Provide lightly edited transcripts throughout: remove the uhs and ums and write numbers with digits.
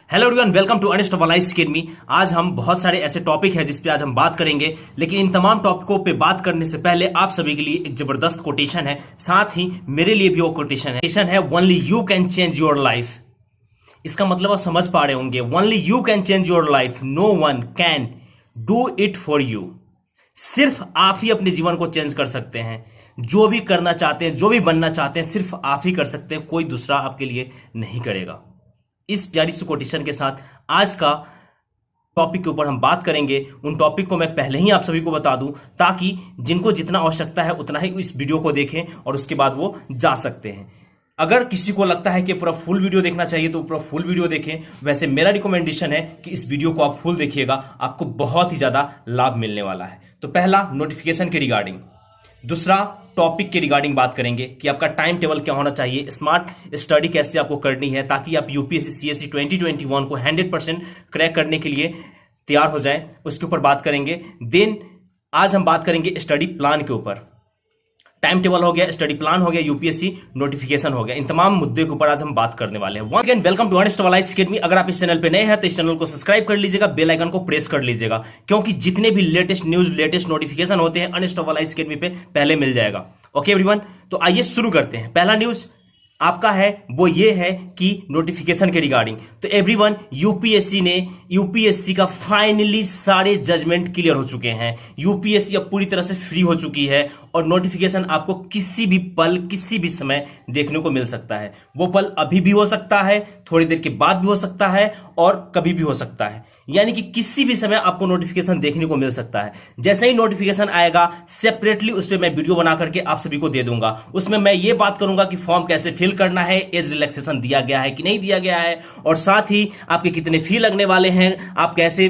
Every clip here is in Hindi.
Hello everyone, welcome to unstoppable academy. आज हम बहुत सारे ऐसे टॉपिक है जिस पे आज हम बात करेंगे, लेकिन इन तमाम टॉपिकों पे बात करने से पहले आप सभी के लिए एक जबरदस्त कोटेशन है, साथ ही मेरे लिए भी वो कोटेशन है only you can change your life. इसका मतलब आप समझ पा रहे होंगे, only you can change your life, no one can do it for you. सिर्फ आप ही अपने जीवन को चेंज कर सकते हैं। जो भी करना चाहते हैं, जो भी बनना चाहते हैं, सिर्फ आप ही कर सकते हैं, कोई दूसरा आपके लिए नहीं करेगा। इस प्यारी सी कोटेशन के साथ आज का टॉपिक के ऊपर हम बात करेंगे। उन टॉपिक को मैं पहले ही आप सभी को बता दूं, ताकि जिनको जितना आवश्यकता है उतना ही इस वीडियो को देखें और उसके बाद वो जा सकते हैं। अगर किसी को लगता है कि पूरा फुल वीडियो देखना चाहिए तो पूरा फुल वीडियो देखें। वैसे मेरा रिकमेंडेशन है कि इस वीडियो को आप फुल देखिएगा, आपको बहुत ही ज्यादा लाभ मिलने वाला है। तो पहला, नोटिफिकेशन के रिगार्डिंग। दूसरा, टॉपिक के रिगार्डिंग बात करेंगे कि आपका टाइम टेबल क्या होना चाहिए, स्मार्ट स्टडी कैसे आपको करनी है ताकि आप यूपीएससी सीएससी 2021 को 100% क्रैक करने के लिए तैयार हो जाएं, उसके ऊपर बात करेंगे। देन आज हम बात करेंगे स्टडी प्लान के ऊपर। टाइम टेबल हो गया, स्टडी प्लान हो गया, यूपीएससी नोटिफिकेशन हो गया। इन तमाम मुद्दे के ऊपर आज हम बात करने वाले हैं। Once again welcome to unstoppable academy. अगर आप इस चैनल पे नए हैं तो इस चैनल को सब्सक्राइब कर लीजिएगा, बेल आइकन को प्रेस कर लीजिएगा, क्योंकि जितने भी लेटेस्ट न्यूज, लेटेस्ट नोटिफिकेशन होते हैं अनस्टॉपेबल एकेडमी पे पहले मिल जाएगा। ओके एवरीवन, तो आइए शुरू करते हैं। पहला न्यूज आपका है वो ये है कि नोटिफिकेशन के रिगार्डिंग। तो एवरीवन, यूपीएससी का फाइनली सारे जजमेंट क्लियर हो चुके हैं। यूपीएससी अब पूरी तरह से फ्री हो चुकी है और नोटिफिकेशन आपको किसी भी पल, किसी भी समय देखने को मिल सकता है। वो पल अभी भी हो सकता है, थोड़ी देर के बाद भी हो सकता है और कभी भी हो सकता है। यानी कि किसी भी समय आपको नोटिफिकेशन देखने को मिल सकता है। जैसे ही नोटिफिकेशन आएगा, सेपरेटली उस पर मैं वीडियो बना करके आप सभी को दे दूंगा। उसमें मैं ये बात करूंगा कि फॉर्म कैसे फिल करना है, एज रिलैक्सेशन दिया गया है कि नहीं दिया गया है, और साथ ही आपके कितने फी लगने वाले हैं, आप कैसे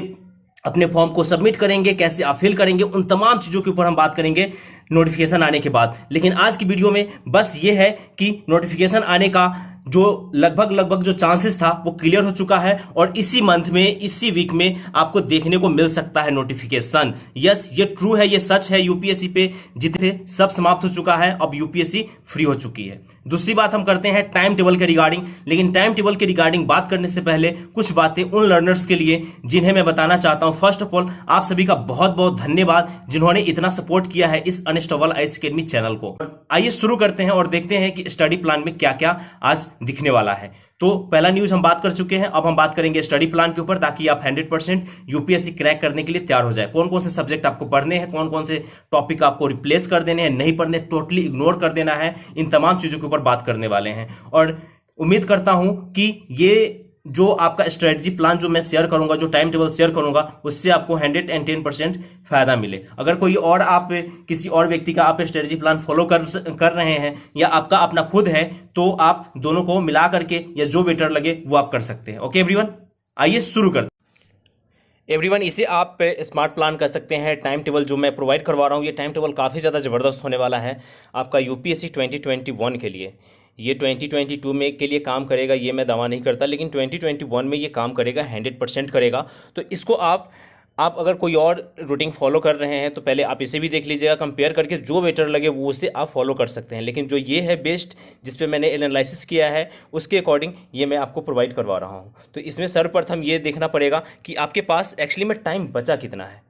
अपने फॉर्म को सबमिट करेंगे, कैसे आप फिल करेंगे, उन तमाम चीजों के ऊपर हम बात करेंगे नोटिफिकेशन आने के बाद। लेकिन आज की वीडियो में बस ये है कि नोटिफिकेशन आने का जो लगभग जो चांसेस था वो क्लियर हो चुका है और इसी मंथ में, इसी वीक में आपको देखने को मिल सकता है नोटिफिकेशन। यस, ये ट्रू है, ये सच है। यूपीएससी पे जितने सब समाप्त हो चुका है, अब यूपीएससी फ्री हो चुकी है। दूसरी बात हम करते हैं टाइम टेबल के रिगार्डिंग। लेकिन टाइम टेबल के रिगार्डिंग बात करने से पहले कुछ बातें उन लर्नर्स के लिए जिन्हें मैं बताना चाहता हूं। फर्स्ट ऑफ ऑल, आप सभी का बहुत बहुत धन्यवाद जिन्होंने इतना सपोर्ट किया है इस अनस्टॉपेबल एकेडमी चैनल को। आइए शुरू करते हैं और देखते हैं कि स्टडी प्लान में क्या क्या आज दिखने वाला है। तो पहला न्यूज हम बात कर चुके हैं, अब हम बात करेंगे स्टडी प्लान के ऊपर, ताकि आप 100% यूपीएससी क्रैक करने के लिए तैयार हो जाए। कौन कौन से सब्जेक्ट आपको पढ़ने हैं, कौन कौन से टॉपिक आपको रिप्लेस कर देने हैं, नहीं पढ़ने, टोटली इग्नोर कर देना है, इन तमाम चीजों के ऊपर बात करने वाले हैं। और उम्मीद करता हूं कि ये जो आपका स्ट्रेटजी प्लान जो मैं शेयर करूंगा, जो टाइम टेबल शेयर करूंगा, उससे आपको 110% फायदा मिले। अगर कोई और, आप किसी और व्यक्ति का आप स्ट्रेटजी प्लान फॉलो कर रहे हैं या आपका अपना खुद है, तो आप दोनों को मिला करके या जो बेटर लगे वो आप कर सकते हैं। ओके एवरीवन, आइए शुरू करते हैं। एवरीवन, इसे आप स्मार्ट प्लान कर सकते हैं। टाइम टेबल जो मैं प्रोवाइड करवा रहा हूँ, ये टाइम टेबल काफ़ी ज़्यादा ज़बरदस्त होने वाला है आपका यूपीएससी 2021 के लिए। ये 2022 में के लिए काम करेगा, ये मैं दावा नहीं करता, लेकिन 2021 में ये काम करेगा, 100% करेगा। तो इसको आप अगर कोई और रूटीन फॉलो कर रहे हैं तो पहले आप इसे भी देख लीजिएगा, कंपेयर करके जो बेटर लगे वो उसे आप फॉलो कर सकते हैं। लेकिन जो ये है बेस्ट, जिस पे मैंने एनालिसिस किया है, उसके अकॉर्डिंग ये मैं आपको प्रोवाइड करवा रहा हूँ। तो इसमें सर्वप्रथम ये देखना पड़ेगा कि आपके पास एक्चुअली में टाइम बचा कितना है,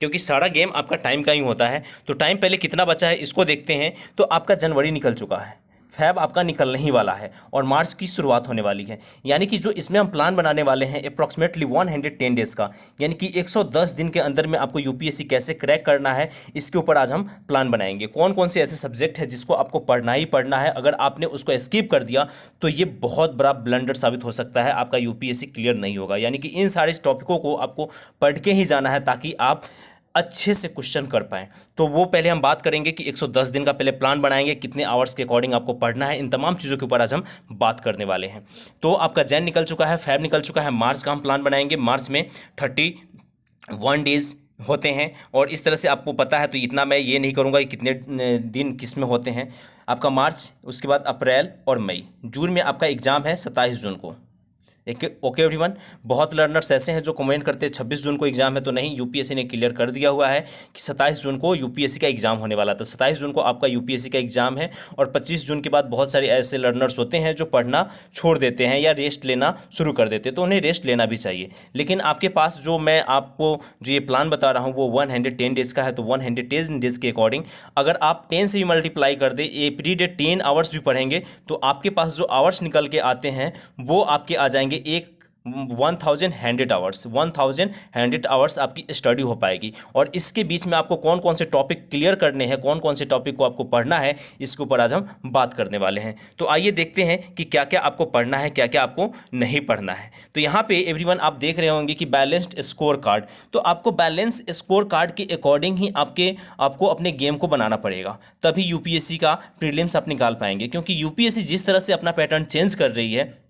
क्योंकि सारा गेम आपका टाइम का ही होता है। तो टाइम पहले कितना बचा है इसको देखते हैं। तो आपका जनवरी निकल चुका है, फैब आपका निकलने ही वाला है और मार्च की शुरुआत होने वाली है। यानी कि जो इसमें हम प्लान बनाने वाले हैं अप्रॉक्सीमेटली 110 डेज़ का, यानी कि 110 दिन के अंदर में आपको यूपीएससी कैसे क्रैक करना है, इसके ऊपर आज हम प्लान बनाएंगे। कौन कौन से ऐसे सब्जेक्ट है जिसको आपको पढ़ना ही पढ़ना है, अगर आपने उसको स्किप कर दिया तो ये बहुत बड़ा ब्लंडर साबित हो सकता है, आपका यूपीएससी क्लियर नहीं होगा। यानी कि इन सारे टॉपिकों को आपको पढ़ के ही जाना है ताकि आप अच्छे से क्वेश्चन कर पाएँ। तो वो पहले हम बात करेंगे कि 110 दिन का पहले प्लान बनाएंगे, कितने आवर्स के अकॉर्डिंग आपको पढ़ना है, इन तमाम चीज़ों के ऊपर आज हम बात करने वाले हैं। तो आपका जैन निकल चुका है, फैब निकल चुका है, मार्च का हम प्लान बनाएंगे। मार्च में 31 डेज़ होते हैं और इस तरह से आपको पता है, तो इतना मैं ये नहीं करूँगा कि कितने दिन किस में होते हैं। आपका मार्च, उसके बाद अप्रैल और मई। जून में आपका एग्ज़ाम है 27 जून को। ओके एवरीवन, बहुत लर्नर्स ऐसे हैं जो कमेंट करते हैं 26 जून को एग्जाम है, तो नहीं, यूपीएससी ने क्लियर कर दिया हुआ है कि 27 जून को यूपीएससी का एग्जाम होने वाला था। 27 जून को आपका यूपीएससी का एग्जाम है और 25 जून के बाद बहुत सारे ऐसे लर्नर्स होते हैं जो पढ़ना छोड़ देते हैं या रेस्ट लेना शुरू कर देते हैं, तो उन्हें रेस्ट लेना भी चाहिए। लेकिन आपके पास जो मैं आपको जो ये प्लान बता रहा हूँ वो 110 डेज का है, तो 110 डेज के अकॉर्डिंग अगर आप 10 से भी मल्टीप्लाई कर दे, एवरी डे 10 आवर्स भी पढ़ेंगे तो आपके पास जो आवर्स निकल के आते हैं वो आपके आ जाएंगे 1100 आवर्स आपकी स्टडी हो पाएगी। और इसके बीच में आपको कौन कौन से टॉपिक क्लियर करने हैं, कौन कौन से टॉपिक को आपको पढ़ना है, इसके ऊपर आज हम बात करने वाले हैं। तो आइए देखते हैं कि क्या क्या आपको पढ़ना है, क्या क्या आपको नहीं पढ़ना है। तो यहाँ पे एवरीवन आप देख रहे होंगे कि बैलेंस्ड स्कोर कार्ड, तो आपको बैलेंस स्कोर कार्ड के अकॉर्डिंग ही आपको अपने गेम को बनाना पड़ेगा, तभी यूपीएससी का प्रीलिम्स आप निकाल पाएंगे। क्योंकि यूपीएससी जिस तरह से अपना पैटर्न चेंज कर रही है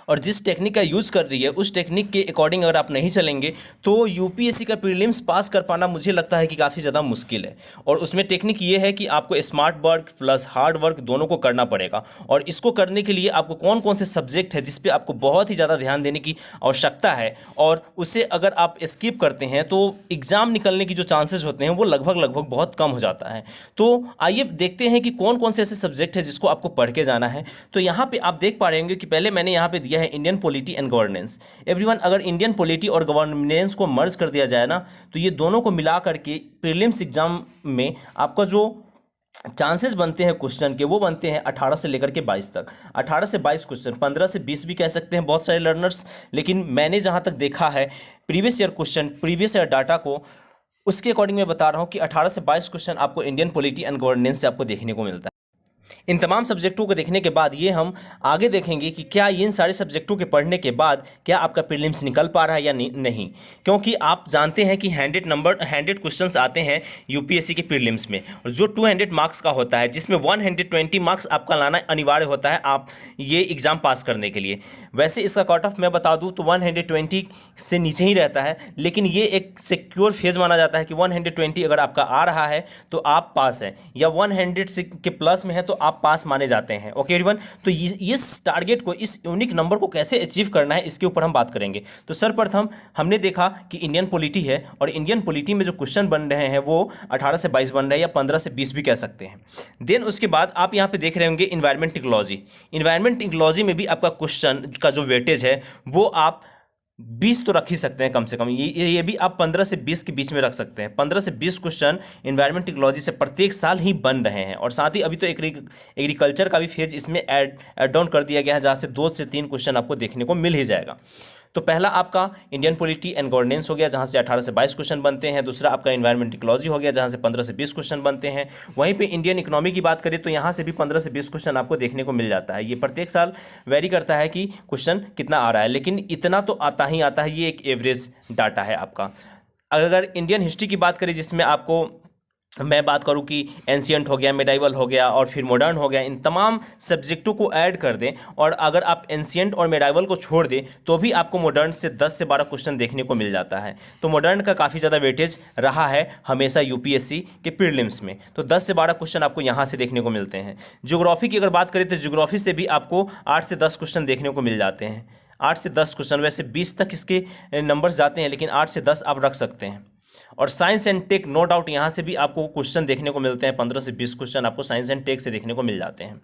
और जिस टेक्निक का यूज़ कर रही है उस टेक्निक के अकॉर्डिंग अगर आप नहीं चलेंगे तो यूपीएससी का प्रीलिम्स पास कर पाना मुझे लगता है कि काफ़ी ज़्यादा मुश्किल है। और उसमें टेक्निक ये है कि आपको smart work plus hard work दोनों को करना पड़ेगा। और इसको करने के लिए आपको कौन कौन से सब्जेक्ट है जिस पे आपको बहुत ही ज़्यादा ध्यान देने की आवश्यकता है, और उसे अगर आप स्किप करते हैं तो एग्ज़ाम निकलने की जो चांसेस होते हैं वो लगभग बहुत कम हो जाता है। तो आइए देखते हैं कि कौन कौन से ऐसे सब्जेक्ट है जिसको आपको पढ़ के जाना है। तो यहाँ पर आप देख पा रहे होंगे कि पहले मैंने यहाँ पे दिया है Indian polity and governance. Everyone, अगर इंडियन पॉलिटी और गवर्नेंस को मर्ज कर दिया जाए ना तो ये दोनों को मिला करके प्रीलिम्स एग्जाम में आपका जो चांसेस बनते हैं क्वेश्चन के वो बनते हैं 18 से लेकर के 22 तक। 18 से 22 क्वेश्चन, 15 से 20 भी कह सकते हैं बहुत सारे लर्नर्स, लेकिन मैंने जहां तक देखा है previous year question, previous year data को, उसके अकॉर्डिंग मैं बता रहा हूं कि 18 से 22 क्वेश्चन आपको इंडियन पॉलिटी एंड गवर्नेंस से आपको देखने को मिलता है। इन तमाम सब्जेक्टों को देखने के बाद ये हम आगे देखेंगे कि क्या इन सारे सब्जेक्टों के पढ़ने के बाद क्या आपका प्रीलिम्स निकल पा रहा है या नहीं। क्योंकि आप जानते हैं कि 100 क्वेश्चंस आते हैं यूपीएससी के प्रीलिम्स में, और जो 200 मार्क्स का होता है जिसमें 120 मार्क्स आपका लाना अनिवार्य होता है आप ये एग्ज़ाम पास करने के लिए। वैसे इसका कट ऑफ मैं बता दूँ तो 120 से नीचे ही रहता है, लेकिन ये एक सिक्योर फेज माना जाता है कि 120 अगर आपका आ रहा है तो आप पास हैं, या 100 के प्लस में है तो आप पास माने जाते हैं। ओके एवरीवन, तो इस टारगेट को, इस यूनिक नंबर को कैसे अचीव करना है इसके ऊपर हम बात करेंगे। तो सर्वप्रथम हमने देखा कि इंडियन पॉलिटी है, और इंडियन पॉलिटी में जो क्वेश्चन बन रहे हैं वो 18 से 22 बन रहे हैं, या 15 से 20 भी कह सकते हैं। देन उसके बाद आप यहाँ पे देख रहे होंगे इन्वायरमेंट इकोलॉजी। इन्वायरमेंट इकोलॉजी में भी आपका क्वेश्चन का जो वेटेज है वो आप 20 तो रख ही सकते हैं कम से कम, ये भी आप 15 से 20 के बीच में रख सकते हैं। 15 से 20 क्वेश्चन इन्वायरमेंट इकोलॉजी से प्रत्येक साल ही बन रहे हैं। और साथ ही अभी तो एग्रीकल्चर का भी फेज इसमें ऐड ऑन कर दिया गया है, जहाँ से 2 से 3 क्वेश्चन आपको देखने को मिल ही जाएगा। तो पहला आपका इंडियन पॉलिटी एंड गवर्नेंस हो गया, जहाँ से 18 से 22 क्वेश्चन बनते हैं। दूसरा आपका इन्वायरमेंट इकोलॉजी हो गया, जहाँ से 15 से 20 क्वेश्चन बनते हैं। वहीं पे इंडियन इकोनॉमी की बात करें तो यहाँ से भी 15 से 20 क्वेश्चन आपको देखने को मिल जाता है। ये प्रत्येक साल वेरी करता है कि क्वेश्चन कितना आ रहा है, लेकिन इतना तो आता ही आता है, ये एक एवरेज डाटा है आपका। अगर इंडियन हिस्ट्री की बात करें जिसमें आपको मैं बात करूं कि एंशियंट हो गया, मेडाइवल हो गया और फिर मॉडर्न हो गया, इन तमाम सब्जेक्टों को ऐड कर दें, और अगर आप एंशियंट और मेडाइवल को छोड़ दें तो भी आपको मॉडर्न से 10 से 12 क्वेश्चन देखने को मिल जाता है। तो मॉडर्न का काफ़ी ज़्यादा वेटेज रहा है हमेशा यूपीएससी के प्रीलिम्स में, तो 10 से 12 क्वेश्चन आपको यहाँ से देखने को मिलते हैं। ज्योग्राफी की अगर बात करें तो ज्योग्राफी से भी आपको 8 से 10 क्वेश्चन देखने को मिल जाते हैं। 8 से 10 क्वेश्चन, वैसे 20 तक इसके नंबर्स जाते हैं, लेकिन 8 से 10 आप रख सकते हैं। और science and tech no doubt यहाँ से भी आपको क्वेश्चन देखने को मिलते हैं, 15 से 20 क्वेश्चन आपको साइंस एंड टेक से देखने को मिल जाते हैं।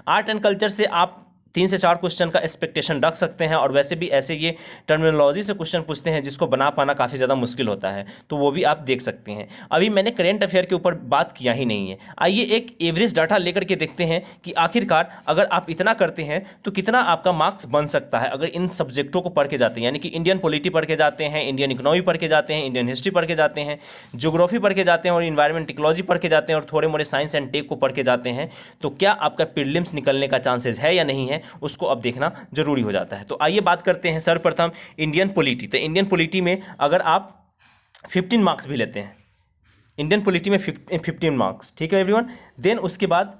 आर्ट एंड कल्चर से आप 3 से 4 क्वेश्चन का एक्सपेक्टेशन रख सकते हैं, और वैसे भी ऐसे ये टर्मिनोलॉजी से क्वेश्चन पूछते हैं जिसको बना पाना काफ़ी ज़्यादा मुश्किल होता है, तो वो भी आप देख सकते हैं। अभी मैंने करेंट अफेयर के ऊपर बात किया ही नहीं है। आइए एक एवरेज डाटा लेकर के देखते हैं कि आखिरकार अगर आप इतना करते हैं तो कितना आपका मार्क्स बन सकता है अगर इन सब्जेक्टों को पढ़ के जाते हैं, यानी कि इंडियन पॉलिटी पढ़ के जाते हैं, इंडियन इकोनॉमी पढ़ के जाते हैं, इंडियन हिस्ट्री पढ़ के जाते हैं, ज्योग्राफी पढ़ के जाते हैं, और इन्वायरमेंट इकोलॉजी पढ़ के जाते हैं, और थोड़े मोड़े साइंस एंड टेक को पढ़ के जाते हैं, तो क्या आपका प्रीलिम्स निकलने का चांसेस है या नहीं है, उसको अब देखना जरूरी हो जाता है। तो आइए बात करते हैं सर्वप्रथम इंडियन पॉलिटी। तो इंडियन पॉलिटी में अगर आप 15 मार्क्स भी लेते हैं, इंडियन पॉलिटी में 15 मार्क्स, ठीक है एवरीवन, देन उसके बाद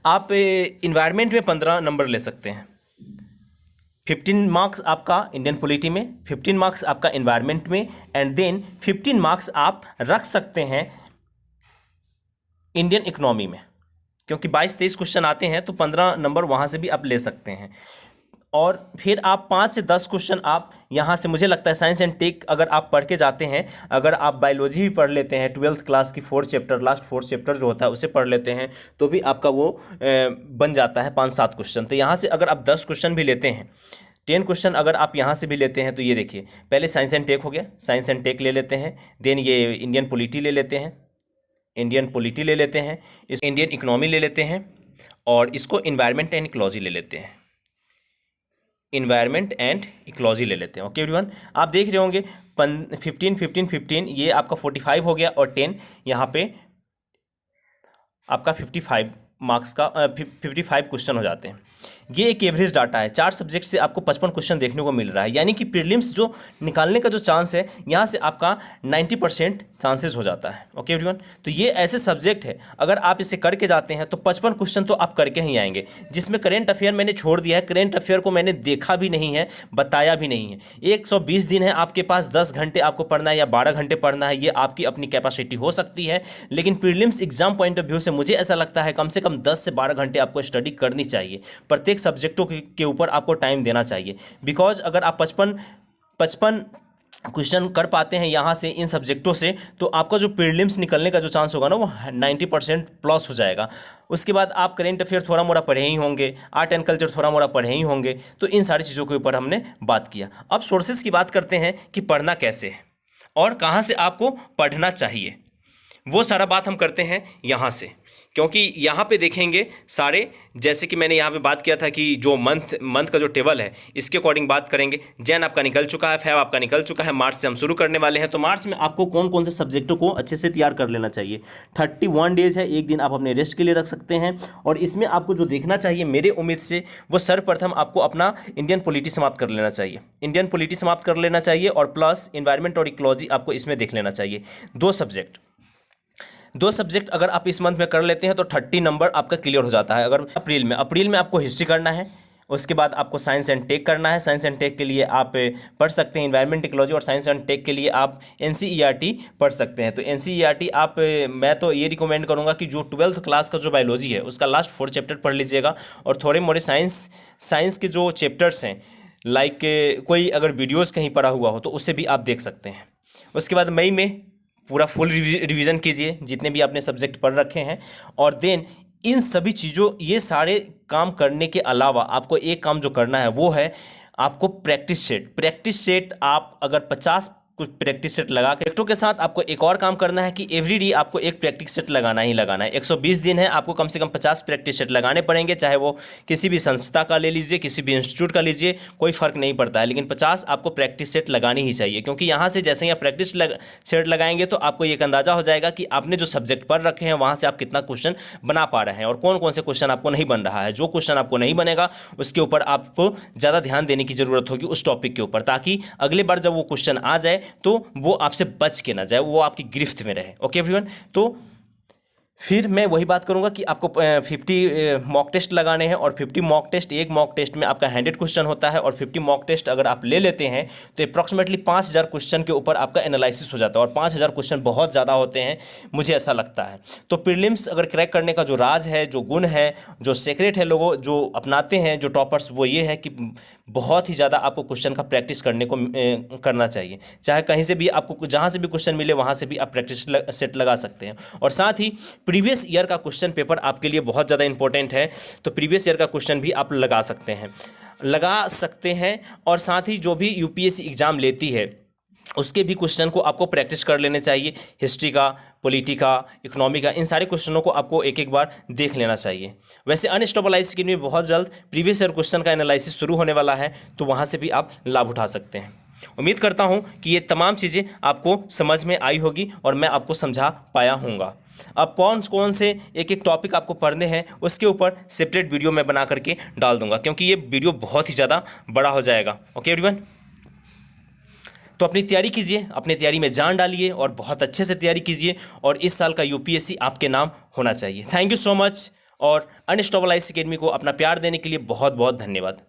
आप इन्वायरमेंट में 15 नंबर ले सकते हैं। 15 मार्क्स आपका इंडियन पॉलिटी में, 15 मार्क्स आपका इन्वायरमेंट में, एंड देन 15 मार्क्स आप रख सकते हैं इंडियन इकोनॉमी में, क्योंकि 22-23 क्वेश्चन आते हैं तो 15 नंबर वहाँ से भी आप ले सकते हैं। और फिर आप 5 से 10 क्वेश्चन आप यहाँ से, मुझे लगता है साइंस एंड टेक अगर आप पढ़ के जाते हैं, अगर आप बायोलॉजी भी पढ़ लेते हैं 12th क्लास की 4th chapter, last 4th chapter जो होता है उसे पढ़ लेते हैं, तो भी आपका वो बन जाता है 5-7 क्वेश्चन। तो यहाँ से अगर आप 10 क्वेश्चन भी लेते हैं, 10 क्वेश्चन अगर आप यहाँ से भी लेते हैं, तो ये देखिए पहले साइंस एंड टेक हो गया, साइंस एंड टेक ले लेते हैं, देन ये इंडियन पॉलिटी ले लेते हैं, इंडियन पॉलिटी ले लेते हैं, इस इंडियन इकोनॉमी ले लेते हैं, और इसको इन्वायरमेंट एंड इकोलॉजी ले लेते हैं, इन्वायरमेंट एंड इकोलॉजी ले लेते हैं। ओके एवरीवन, आप देख रहे होंगे 15 15 15 ये आपका 45 हो गया, और 10 यहाँ पे आपका 55 मार्क्स का 55 क्वेश्चन हो जाते हैं। ये एक एवरेज डाटा है, 4 सब्जेक्ट से आपको 55 क्वेश्चन देखने को मिल रहा है, यानी कि प्रीलिम्स जो निकालने का जो चांस है यहाँ से आपका 90% चांसेस हो जाता है। ओके एवरीवन, तो ये ऐसे सब्जेक्ट है अगर आप इसे करके जाते हैं तो 55 क्वेश्चन तो आप करके ही आएंगे, जिसमें करेंट अफेयर मैंने छोड़ दिया है, करेंट अफेयर को मैंने देखा भी नहीं है, बताया भी नहीं है। 120 दिन है आपके पास, 10 घंटे आपको पढ़ना है या 12 घंटे पढ़ना है, ये आपकी अपनी कैपेसिटी हो सकती है, लेकिन prelims exam point of view से मुझे ऐसा लगता है कम से कम 10 से 12 घंटे आपको स्टडी करनी चाहिए, प्रत्येक सब्जेक्टों के ऊपर आपको टाइम देना चाहिए। बिकॉज अगर आप 55 क्वेश्चन कर पाते हैं यहाँ से इन सब्जेक्टों से, तो आपका जो प्रीलिम्स निकलने का जो चांस होगा ना वो 90% प्लस हो जाएगा। उसके बाद आप करेंट अफेयर थोड़ा मोड़ा पढ़े ही होंगे, आर्ट एंड कल्चर थोड़ा मोड़ा पढ़े ही होंगे, तो इन सारी चीज़ों के ऊपर हमने बात किया। अब सोर्सेज की बात करते हैं कि पढ़ना कैसे है और कहाँ से आपको पढ़ना चाहिए, वो सारा बात हम करते हैं यहाँ से, क्योंकि यहाँ पे देखेंगे सारे, जैसे कि मैंने यहाँ पे बात किया था कि जो मंथ का जो टेबल है इसके अकॉर्डिंग बात करेंगे। जैन आपका निकल चुका है, फेब आपका निकल चुका है, मार्च से हम शुरू करने वाले हैं। तो मार्च में आपको कौन कौन से सब्जेक्टों को अच्छे से तैयार कर लेना चाहिए। 31 डेज है, एक दिन आप अपने रेस्ट के लिए रख सकते हैं, और इसमें आपको जो देखना चाहिए मेरे उम्मीद से वो सर्वप्रथम आपको अपना इंडियन पॉलिटी समाप्त कर लेना चाहिए, इंडियन पॉलिटी समाप्त कर लेना चाहिए, और प्लस इन्वायरमेंट और इकोलॉजी आपको इसमें देख लेना चाहिए। 2 सब्जेक्ट अगर आप इस मंथ में कर लेते हैं तो 30 नंबर आपका क्लियर हो जाता है। अगर अप्रैल में आपको हिस्ट्री करना है, उसके बाद आपको साइंस एंड टेक करना है। साइंस एंड टेक के लिए आप पढ़ सकते हैं इन्वायरमेंट इकोलॉजी, और साइंस एंड टेक के लिए आप NCERT पढ़ सकते हैं। तो NCERT आप, मैं तो ये रिकमेंड करूँगा कि जो 12th क्लास का जो बायोलॉजी है उसका लास्ट 4 चैप्टर पढ़ लीजिएगा, और थोड़े मोड़े साइंस के जो चैप्टर्स हैं, लाइक कोई अगर वीडियोज़ कहीं पढ़ा हुआ हो तो उसे भी आप देख सकते हैं। उसके बाद मई में पूरा फुल रिवीजन कीजिए जितने भी आपने सब्जेक्ट पढ़ रखे हैं, और देन इन सभी चीज़ों, ये सारे काम करने के अलावा आपको एक काम जो करना है वो है आपको प्रैक्टिस सेट आप अगर 50 कुछ प्रैक्टिस सेट लगा के के साथ आपको एक और काम करना है कि एवरीडे आपको एक प्रैक्टिस सेट लगाना ही लगाना है। 120 दिन है, आपको कम से कम 50 प्रैक्टिस सेट लगाने पड़ेंगे, चाहे वो किसी भी संस्था का ले लीजिए, किसी भी इंस्टीट्यूट का लीजिए, कोई फर्क नहीं पड़ता है, लेकिन 50 आपको प्रैक्टिस सेट लगानी ही चाहिए। क्योंकि यहाँ से जैसे ही आप प्रैक्टिस सेट लगाएंगे तो आपको एक अंदाजा हो जाएगा कि आपने जो सब्जेक्ट पढ़ रखे हैं वहाँ से आप कितना क्वेश्चन बना पा रहे हैं, और कौन कौन से क्वेश्चन आपको नहीं बन रहा है। जो क्वेश्चन आपको नहीं बनेगा उसके ऊपर आपको ज़्यादा ध्यान देने की ज़रूरत होगी उस टॉपिक के ऊपर, ताकि अगले बार जब वो क्वेश्चन आ जाए तो वो आपसे बच के ना जाए, वो आपकी गिरफ्त में रहे। ओके एवरीवन, तो फिर मैं वही बात करूंगा कि आपको 50 मॉक टेस्ट लगाने हैं, और 50 मॉक टेस्ट, एक मॉक टेस्ट में आपका 100 क्वेश्चन होता है, और 50 मॉक टेस्ट अगर आप ले लेते हैं तो अप्रॉक्सीमेटली 5000 क्वेश्चन के ऊपर आपका एनालिसिस हो जाता है, और 5000 क्वेश्चन बहुत ज़्यादा होते हैं, मुझे ऐसा लगता है। तो प्रीलिम्स अगर क्रैक करने का जो राज है, जो गुण है, जो सीक्रेट है लोगों जो अपनाते हैं जो टॉपर्स, वो ये है कि बहुत ही ज़्यादा आपको क्वेश्चन का प्रैक्टिस करने को करना चाहिए। चाहे कहीं से भी आपको, जहाँ से भी क्वेश्चन मिले वहाँ से भी आप प्रैक्टिस सेट लगा सकते हैं। और साथ ही प्रीवियस ईयर का क्वेश्चन पेपर आपके लिए बहुत ज़्यादा इंपॉर्टेंट है, तो प्रीवियस ईयर का क्वेश्चन भी आप लगा सकते हैं। और साथ ही जो भी UPSC एग्ज़ाम लेती है उसके भी क्वेश्चन को आपको प्रैक्टिस कर लेने चाहिए। हिस्ट्री का, पॉलिटी का, इकोनॉमी का, इन सारे क्वेश्चनों को आपको एक एक बार देख लेना चाहिए। वैसे अनस्टॉपेबल आईसीटी में बहुत जल्द प्रीवियस ईयर क्वेश्चन का एनालिसिस शुरू होने वाला है, तो वहाँ से भी आप लाभ उठा सकते हैं। उम्मीद करता हूँ कि ये तमाम चीज़ें आपको समझ में आई होगी और मैं आपको समझा पाया हूँगा। अब कौन से एक एक टॉपिक आपको पढ़ने हैं उसके ऊपर सेपरेट वीडियो मैं बना करके डाल दूंगा, क्योंकि ये वीडियो बहुत ही ज़्यादा बड़ा हो जाएगा। ओके एवरीवन, तो अपनी तैयारी कीजिए, अपनी तैयारी में जान डालिए और बहुत अच्छे से तैयारी कीजिए, और इस साल का UPSC आपके नाम होना चाहिए। थैंक यू सो मच, और अनस्टॉपेबल आईएएस अकेडमी को अपना प्यार देने के लिए बहुत बहुत धन्यवाद।